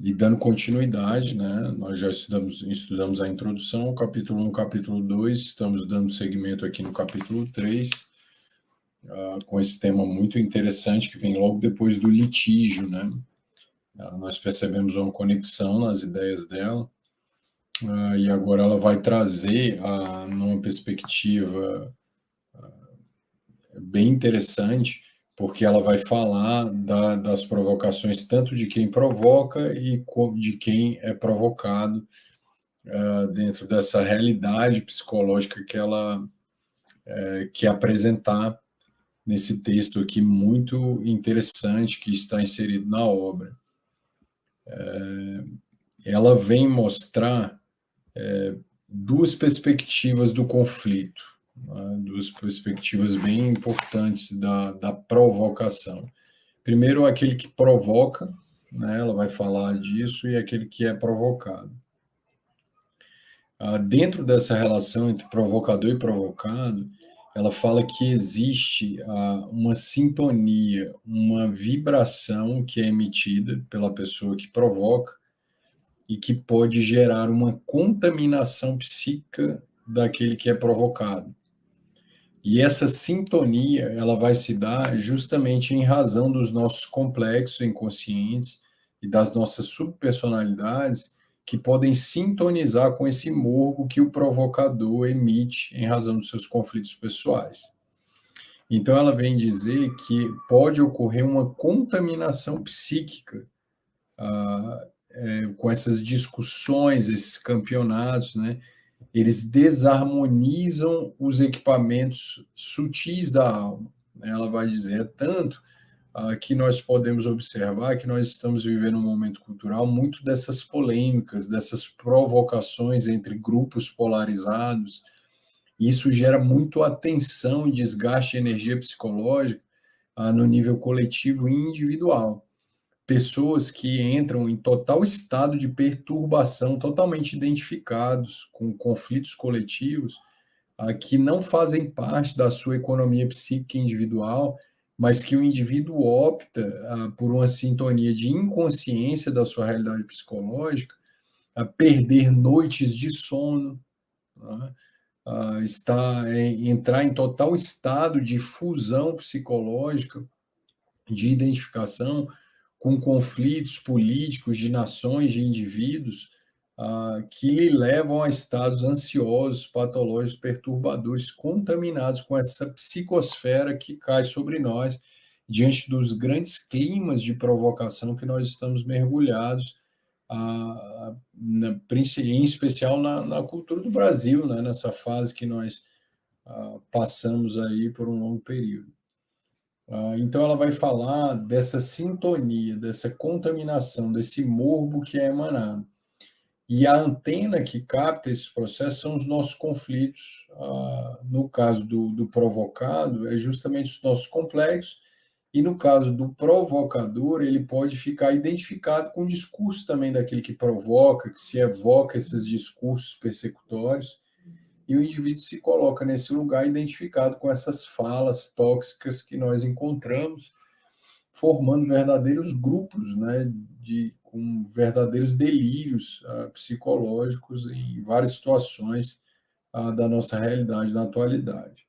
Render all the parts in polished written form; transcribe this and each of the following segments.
E dando continuidade, né? Nós já estudamos a introdução, capítulo 1, capítulo 2, estamos dando seguimento aqui no capítulo 3, com esse tema muito interessante que vem logo depois do litígio, né? Nós percebemos uma conexão nas ideias dela, e agora ela vai trazer, numa perspectiva bem interessante, porque ela vai falar das provocações tanto de quem provoca e de quem é provocado, dentro dessa realidade psicológica que ela quer apresentar nesse texto aqui muito interessante que está inserido na obra. Ela vem mostrar duas perspectivas do conflito, né? Duas perspectivas bem importantes da provocação. Primeiro, aquele que provoca, né? Ela vai falar disso, e aquele que é provocado. Dentro dessa relação entre provocador e provocado, ela fala que existe uma sintonia, uma vibração que é emitida pela pessoa que provoca e que pode gerar uma contaminação psíquica daquele que é provocado. E essa sintonia, ela vai se dar justamente em razão dos nossos complexos inconscientes e das nossas subpersonalidades, que podem sintonizar com esse morbo que o provocador emite em razão dos seus conflitos pessoais. Então, ela vem dizer que pode ocorrer uma contaminação psíquica com essas discussões, esses campeonatos, né? Eles desarmonizam os equipamentos sutis da alma. Ela vai dizer tanto que nós podemos observar que nós estamos vivendo um momento cultural muito dessas polêmicas, dessas provocações entre grupos polarizados. Isso gera muito atenção e desgaste de energia psicológica no nível coletivo e individual. Pessoas que entram em total estado de perturbação, totalmente identificados com conflitos coletivos, que não fazem parte da sua economia psíquica individual, mas que o indivíduo opta por uma sintonia de inconsciência da sua realidade psicológica, a perder noites de sono, né? Entrar em total estado de fusão psicológica, de identificação com conflitos políticos de nações, de indivíduos, que levam a estados ansiosos, patológicos, perturbadores, contaminados com essa psicosfera que cai sobre nós, diante dos grandes climas de provocação que nós estamos mergulhados, em especial na cultura do Brasil, né, nessa fase que nós passamos aí por um longo período. Então, ela vai falar dessa sintonia, dessa contaminação, desse morbo que é emanado. E a antena que capta esses processos são os nossos conflitos. No caso do provocado, é justamente os nossos complexos, e no caso do provocador, ele pode ficar identificado com o discurso também daquele que provoca, que se evoca esses discursos persecutórios, e o indivíduo se coloca nesse lugar identificado com essas falas tóxicas que nós encontramos, formando verdadeiros grupos, né, com verdadeiros delírios psicológicos em várias situações da nossa realidade na atualidade.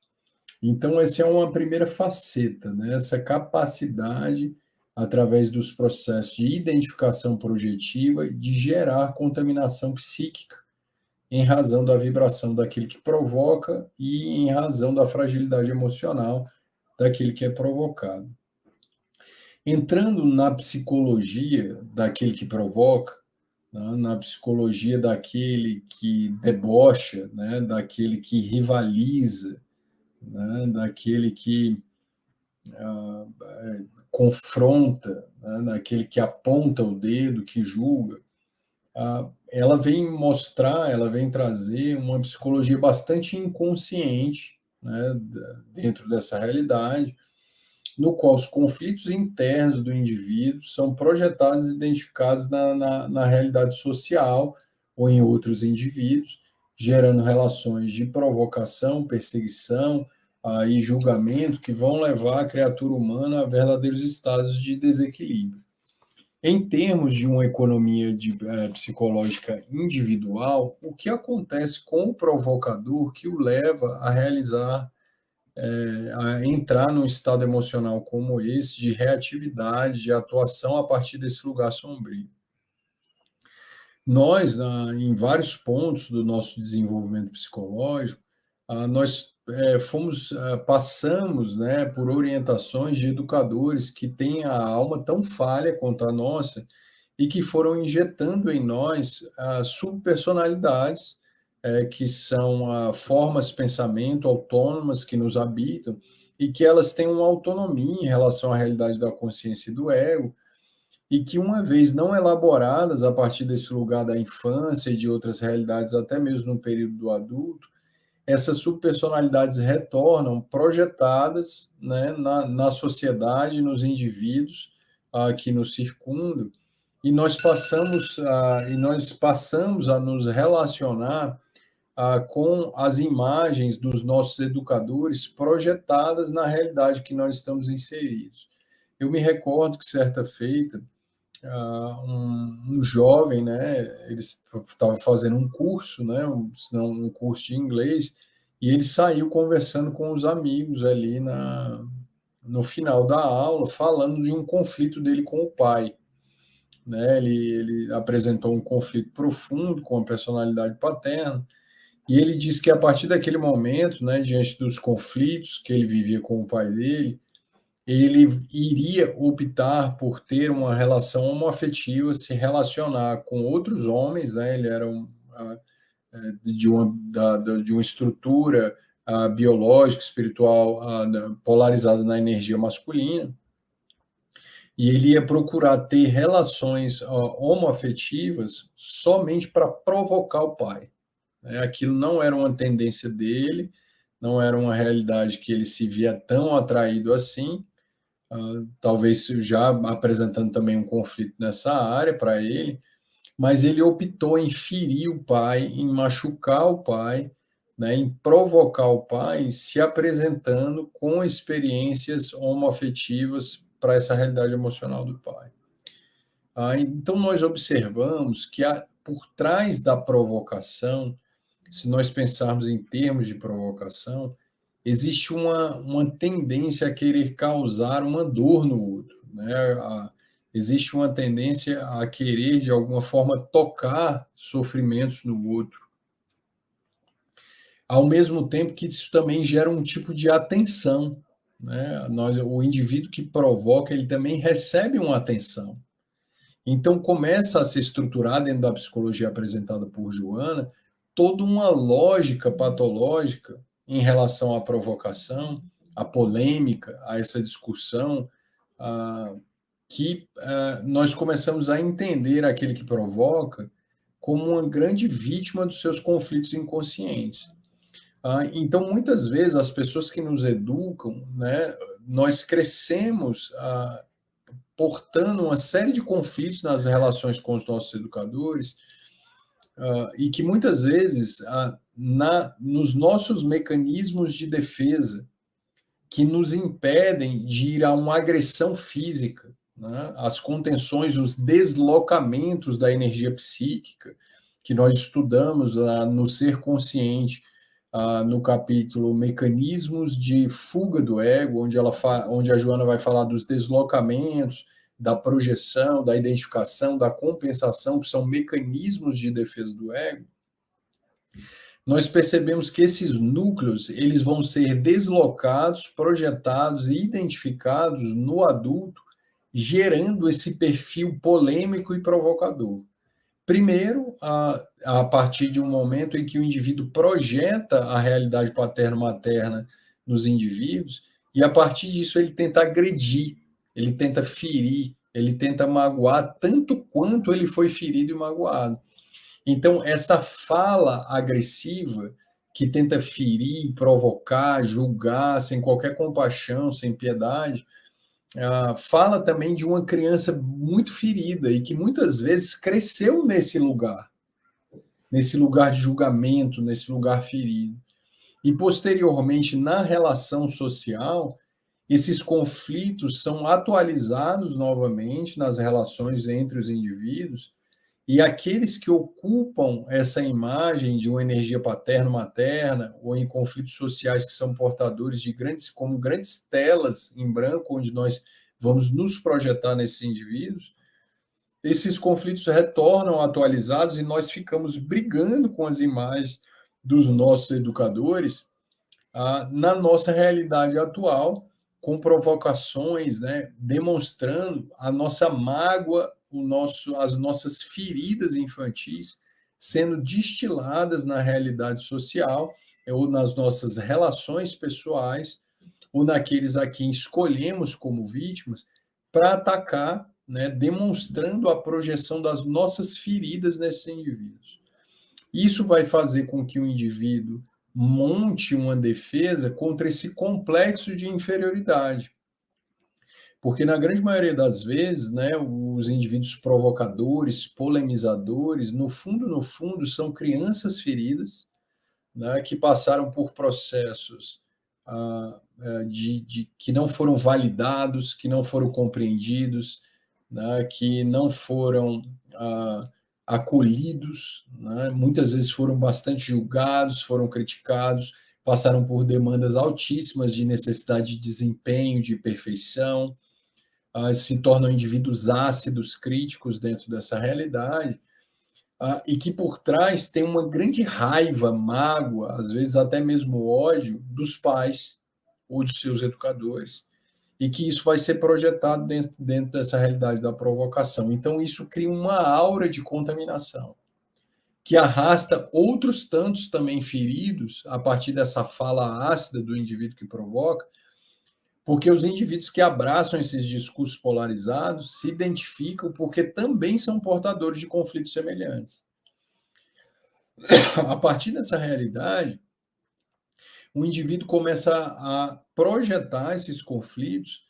Então, essa é uma primeira faceta, né, essa capacidade, através dos processos de identificação projetiva, de gerar contaminação psíquica, em razão da vibração daquele que provoca e em razão da fragilidade emocional daquele que é provocado. Entrando na psicologia daquele que provoca, né, na psicologia daquele que debocha, né, daquele que rivaliza, né, daquele que confronta, né, daquele que aponta o dedo, que julga, ela vem mostrar, ela vem trazer uma psicologia bastante inconsciente, né, dentro dessa realidade, no qual os conflitos internos do indivíduo são projetados e identificados na realidade social ou em outros indivíduos, gerando relações de provocação, perseguição e julgamento que vão levar a criatura humana a verdadeiros estados de desequilíbrio. Em termos de uma economia psicológica individual, o que acontece com o provocador que o leva a realizar, a entrar num estado emocional como esse, de reatividade, de atuação a partir desse lugar sombrio? Nós, em vários pontos do nosso desenvolvimento psicológico, nós passamos, né, por orientações de educadores que têm a alma tão falha quanto a nossa e que foram injetando em nós subpersonalidades, que são formas de pensamento autônomas que nos habitam e que elas têm uma autonomia em relação à realidade da consciência e do ego, e que, uma vez não elaboradas a partir desse lugar da infância e de outras realidades, até mesmo no período do adulto, essas subpersonalidades retornam projetadas, né, na sociedade, nos indivíduos que nos circundam, e nós passamos a nos relacionar com as imagens dos nossos educadores projetadas na realidade que nós estamos inseridos. Eu me recordo que, certa feita, um jovem, né, ele estava fazendo um curso, né, um curso de inglês, e ele saiu conversando com os amigos ali no final da aula, falando de um conflito dele com o pai. Né? Ele apresentou um conflito profundo com a personalidade paterna, e ele disse que a partir daquele momento, né, diante dos conflitos que ele vivia com o pai dele, ele iria optar por ter uma relação homoafetiva, se relacionar com outros homens, né? Ele era de uma estrutura biológica, espiritual, polarizada na energia masculina, e ele ia procurar ter relações homoafetivas somente para provocar o pai. Né? Aquilo não era uma tendência dele, não era uma realidade que ele se via tão atraído assim, talvez já apresentando também um conflito nessa área para ele, mas ele optou em ferir o pai, em machucar o pai, né, em provocar o pai, se apresentando com experiências homoafetivas para essa realidade emocional do pai. Então, nós observamos que por trás da provocação, se nós pensarmos em termos de provocação, existe uma tendência a querer causar uma dor no outro, né? Existe uma tendência a querer, de alguma forma, tocar sofrimentos no outro, ao mesmo tempo que isso também gera um tipo de atenção, né? O indivíduo que provoca, ele também recebe uma atenção. Então, começa a se estruturar dentro da psicologia apresentada por Joana toda uma lógica patológica em relação à provocação, à polêmica, a essa discussão, que nós começamos a entender aquele que provoca como uma grande vítima dos seus conflitos inconscientes. Então, muitas vezes, as pessoas que nos educam, né, nós crescemos portando uma série de conflitos nas relações com os nossos educadores, e que muitas vezes, nos nossos mecanismos de defesa, que nos impedem de ir a uma agressão física, né? As contenções, os deslocamentos da energia psíquica, que nós estudamos no Ser Consciente, no capítulo Mecanismos de Fuga do Ego, onde a Joana vai falar dos deslocamentos, da projeção, da identificação, da compensação, que são mecanismos de defesa do ego. Nós percebemos que esses núcleos, eles vão ser deslocados, projetados e identificados no adulto, gerando esse perfil polêmico e provocador. Primeiro, a partir de um momento em que o indivíduo projeta a realidade paterno-materna nos indivíduos, e a partir disso ele tenta agredir, ele tenta ferir, ele tenta magoar tanto quanto ele foi ferido e magoado. Então, essa fala agressiva que tenta ferir, provocar, julgar, sem qualquer compaixão, sem piedade, fala também de uma criança muito ferida e que muitas vezes cresceu nesse lugar de julgamento, nesse lugar ferido. E, posteriormente, na relação social, esses conflitos são atualizados novamente nas relações entre os indivíduos, e aqueles que ocupam essa imagem de uma energia paterno-materna, ou em conflitos sociais que são portadores de como grandes telas em branco, onde nós vamos nos projetar nesses indivíduos, esses conflitos retornam atualizados e nós ficamos brigando com as imagens dos nossos educadores na nossa realidade atual, com provocações, né, demonstrando a nossa mágoa, as nossas feridas infantis sendo destiladas na realidade social, ou nas nossas relações pessoais, ou naqueles a quem escolhemos como vítimas, para atacar, né, demonstrando a projeção das nossas feridas nesses indivíduos. Isso vai fazer com que o indivíduo monte uma defesa contra esse complexo de inferioridade. Porque, na grande maioria das vezes, né, os indivíduos provocadores, polemizadores, no fundo, são crianças feridas, né, que passaram por processos que não foram validados, que não foram compreendidos, né, que não foram acolhidos, né, muitas vezes foram bastante julgados, foram criticados, passaram por demandas altíssimas de necessidade de desempenho, de perfeição, se tornam indivíduos ácidos, críticos dentro dessa realidade, e que por trás tem uma grande raiva, mágoa, às vezes até mesmo ódio dos pais ou dos seus educadores, e que isso vai ser projetado dentro dessa realidade da provocação. Então, isso cria uma aura de contaminação, que arrasta outros tantos também feridos a partir dessa fala ácida do indivíduo que provoca, porque os indivíduos que abraçam esses discursos polarizados se identificam porque também são portadores de conflitos semelhantes. A partir dessa realidade, o indivíduo começa a projetar esses conflitos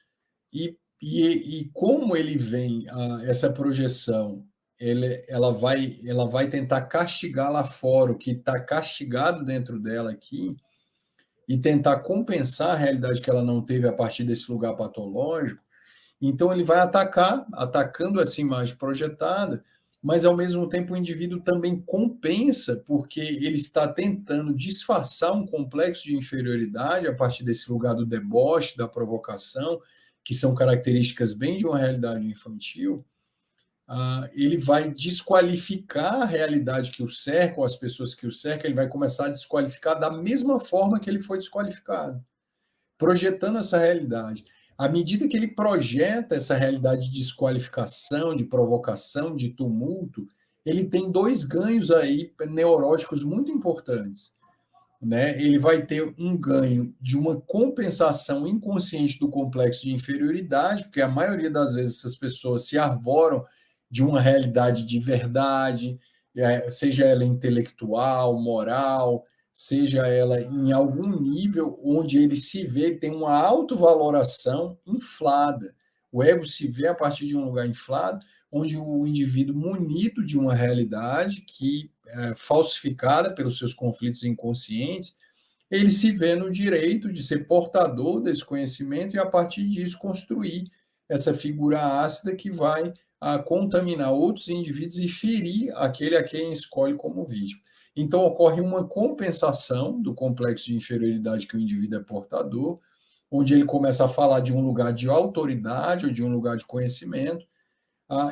e como ele vem essa projeção, ela vai tentar castigar lá fora o que está castigado dentro dela aqui, e tentar compensar a realidade que ela não teve a partir desse lugar patológico. Então, ele vai atacando essa imagem projetada, mas, ao mesmo tempo, o indivíduo também compensa, porque ele está tentando disfarçar um complexo de inferioridade a partir desse lugar do deboche, da provocação, que são características bem de uma realidade infantil. Ele vai desqualificar a realidade que o cerca, ou as pessoas que o cercam, ele vai começar a desqualificar da mesma forma que ele foi desqualificado, projetando essa realidade. À medida que ele projeta essa realidade de desqualificação, de provocação, de tumulto, ele tem dois ganhos aí neuróticos muito importantes, né? Ele vai ter um ganho de uma compensação inconsciente do complexo de inferioridade, porque a maioria das vezes essas pessoas se arvoram de uma realidade de verdade, seja ela intelectual, moral, seja ela em algum nível onde ele se vê, tem uma autovaloração inflada. O ego se vê a partir de um lugar inflado, onde o indivíduo munido de uma realidade que é falsificada pelos seus conflitos inconscientes, ele se vê no direito de ser portador desse conhecimento e, a partir disso, construir essa figura ácida que vai contaminar outros indivíduos e ferir aquele a quem escolhe como vítima. Então, ocorre uma compensação do complexo de inferioridade que o indivíduo é portador, onde ele começa a falar de um lugar de autoridade ou de um lugar de conhecimento,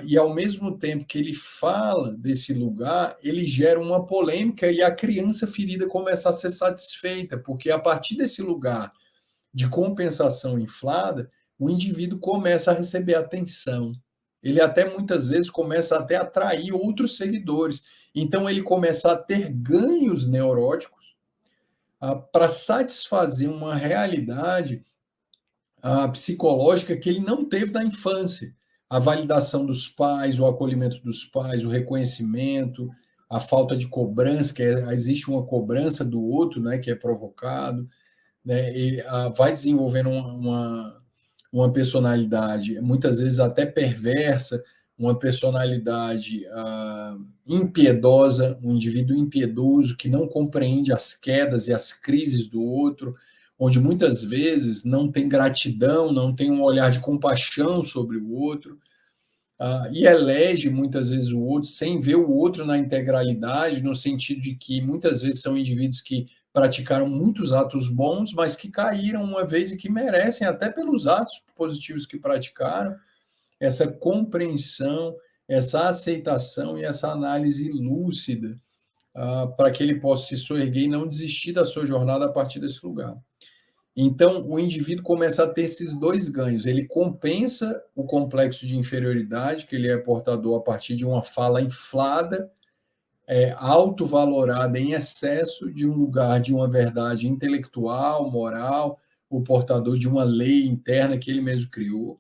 e ao mesmo tempo que ele fala desse lugar, ele gera uma polêmica e a criança ferida começa a ser satisfeita, porque a partir desse lugar de compensação inflada, o indivíduo começa a receber atenção. Ele até muitas vezes começa até a atrair outros seguidores. Então ele começa a ter ganhos neuróticos para satisfazer uma realidade psicológica que ele não teve na infância. A validação dos pais, o acolhimento dos pais, o reconhecimento, a falta de cobrança, existe uma cobrança do outro, né, que é provocado, né, e vai desenvolvendo uma personalidade, muitas vezes até perversa, uma personalidade impiedosa, um indivíduo impiedoso que não compreende as quedas e as crises do outro, onde muitas vezes não tem gratidão, não tem um olhar de compaixão sobre o outro, e elege muitas vezes o outro sem ver o outro na integralidade, no sentido de que muitas vezes são indivíduos que praticaram muitos atos bons, mas que caíram uma vez e que merecem, até pelos atos positivos que praticaram, essa compreensão, essa aceitação e essa análise lúcida, para que ele possa se soerguer e não desistir da sua jornada a partir desse lugar. Então, o indivíduo começa a ter esses dois ganhos. Ele compensa o complexo de inferioridade que ele é portador a partir de uma fala inflada, autovalorada em excesso, de um lugar de uma verdade intelectual, moral, o portador de uma lei interna que ele mesmo criou.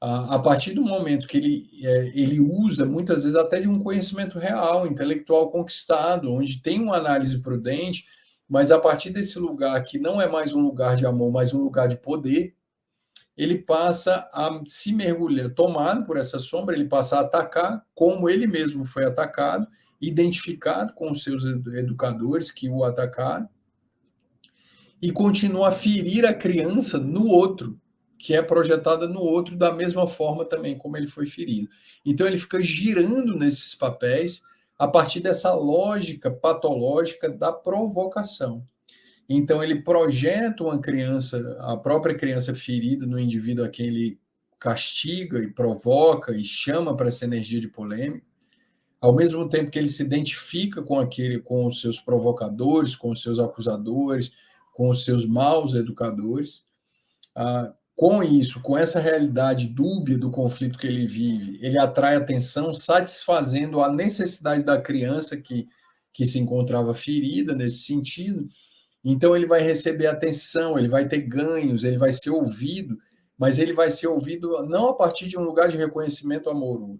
A partir do momento que ele usa, muitas vezes, até de um conhecimento real, intelectual conquistado, onde tem uma análise prudente, mas a partir desse lugar, que não é mais um lugar de amor, mas um lugar de poder, ele passa a se mergulhar, tomado por essa sombra, ele passa a atacar como ele mesmo foi atacado, identificado com os seus educadores que o atacaram, e continua a ferir a criança no outro, que é projetada no outro da mesma forma também como ele foi ferido. Então ele fica girando nesses papéis a partir dessa lógica patológica da provocação. Então ele projeta uma criança, a própria criança ferida no indivíduo a quem ele castiga e provoca e chama para essa energia de polêmica, ao mesmo tempo que ele se identifica com os seus provocadores, com os seus acusadores, com os seus maus educadores. Com isso, com essa realidade dúbia do conflito que ele vive, ele atrai atenção, satisfazendo a necessidade da criança que se encontrava ferida nesse sentido. Então, ele vai receber atenção, ele vai ter ganhos, ele vai ser ouvido, mas ele vai ser ouvido não a partir de um lugar de reconhecimento amoroso,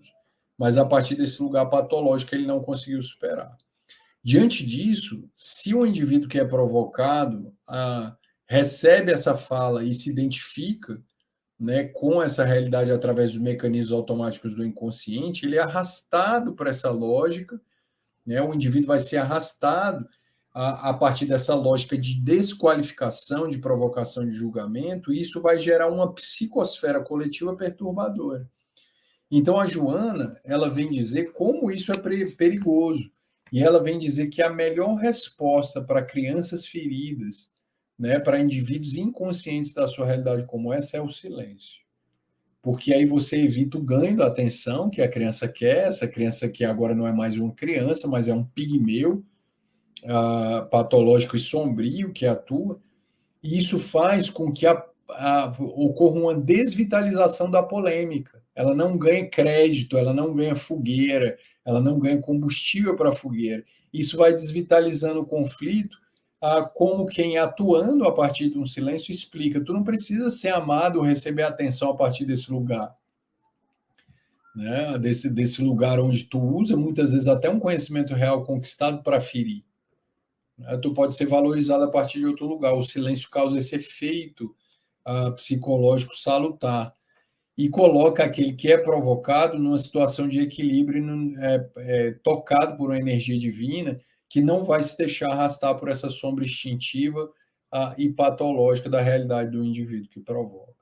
mas a partir desse lugar patológico que ele não conseguiu superar. Diante disso, se o indivíduo que é provocado recebe essa fala e se identifica, né, com essa realidade através dos mecanismos automáticos do inconsciente, ele é arrastado para essa lógica, né, o indivíduo vai ser arrastado a partir dessa lógica de desqualificação, de provocação de julgamento, e isso vai gerar uma psicosfera coletiva perturbadora. Então, a Joana, ela vem dizer como isso é perigoso, e ela vem dizer que a melhor resposta para crianças feridas, né, para indivíduos inconscientes da sua realidade como essa, é o silêncio. Porque aí você evita o ganho da atenção que a criança quer, essa criança que agora não é mais uma criança, mas é um pigmeu patológico e sombrio que atua, e isso faz com que ocorra uma desvitalização da polêmica. Ela não ganha crédito, ela não ganha fogueira, ela não ganha combustível para a fogueira. Isso vai desvitalizando o conflito, como quem atuando a partir de um silêncio explica: tu não precisa ser amado ou receber atenção a partir desse lugar, né? Desse lugar onde tu usa muitas vezes até um conhecimento real conquistado para ferir. Tu pode ser valorizado a partir de outro lugar. O silêncio causa esse efeito psicológico salutar e coloca aquele que é provocado numa situação de equilíbrio, tocado por uma energia divina, que não vai se deixar arrastar por essa sombra instintiva e patológica da realidade do indivíduo que provoca.